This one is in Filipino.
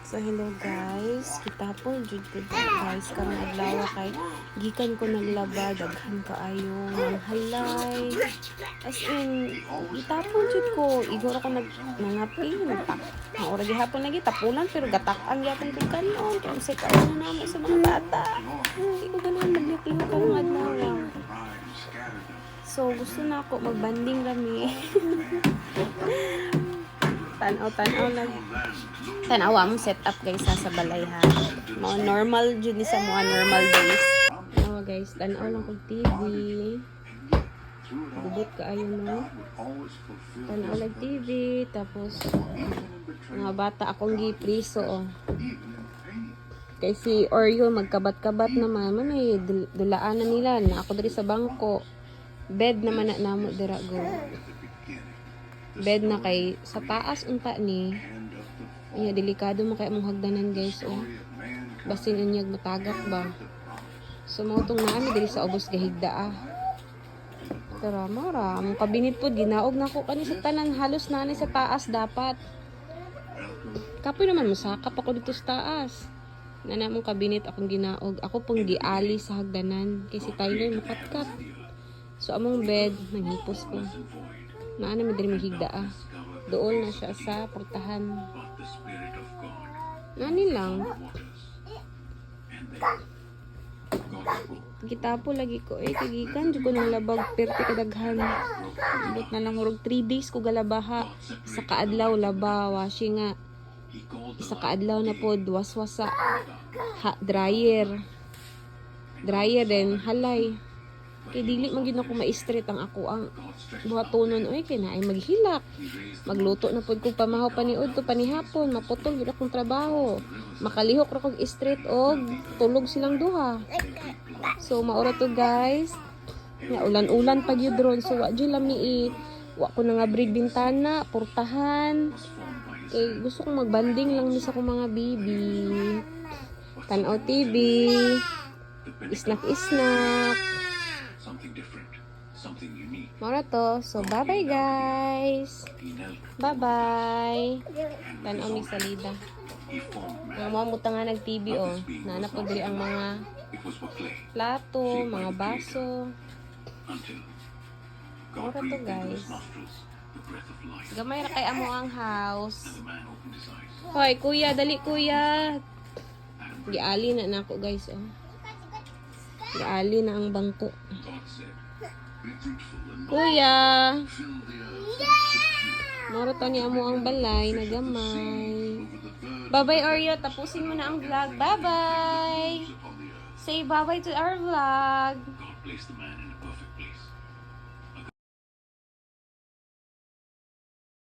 So hello guys, kita po jud ko guys karong adlaw kay gikan ko naglaba daghan kaayo halay. As in, gitapon jud ko, igor ako nangapi, maura gihapon lagi tapunan pero gatak-ang gyapon ko kanon kay unsay kayo na namo sa mga bata. Di ko ganahan maglihok karong adlaw. So gusto na ako magbanding rami. Tanaw lang. Tanawa mong setup guys sa balay ha. Mga normal jud ni sa mga normal days. Oh guys, tanaw lang kog TV. Gubot ka ayo no. Tanaw lang TV tapos mga bata akong gipriso oh. Kay si Oreo magkabat-kabat naman man ay dulaan na nila na ako diri sa bangko. Bed naman na namo dira go. Bed na kay sa taas unta ni iya delikado mo kay mong hagdanan guys oh basin unyag matagak ba so mo tong naami diri sa ubos gahigda pero mara ang kabinit po ginaog na ko kani sa tanan halos na ni sa taas dapat kapoy naman masakap ako dito sa taas na namong kabinit akong ginaog ako pong giali sa hagdanan kay si Tyler makatkat so among bed nanghipos ko naa na diri mahigda dool na siya sa portahan nani lang kita po lagi ko kagikan jud ko nang labag perti kadaghan but na lang murag 3 days ko galabaha sa kaadlaw laba washing nga isa kaadlaw na pod waswasa dryer din halay kay dili man gyud ako ma-straight ang ako ang buhatonon oy kay naay maghilak magluto na pod kog pamahaw paniud to panihapon maputol gyud akong trabaho makalihok ra kog straight og tulog silang duha so maura to guys nga ulan-ulan pa gyud ron so wa gyud lami wa ko na nga brig bintana portahan kay gusto kong magbanding lang ni sa akong mga bibi tan-aw TV snack Mora to. So, bye-bye guys. Bye-bye. Tanaw mi salida. Nga mo mo nga nag-TV oh. Nana po diri ang mga plato, mga baso. Mora to guys. Gamay ra kay amo ang house. Hoy, kuya, dali kuya. Giali na nako guys oh. Giali na ang bangko. Kuya. Moro to ni amo ang balay na gamay. Bye-bye Oreo, tapusin mo na ang vlog. Bye-bye. Say bye-bye to our vlog.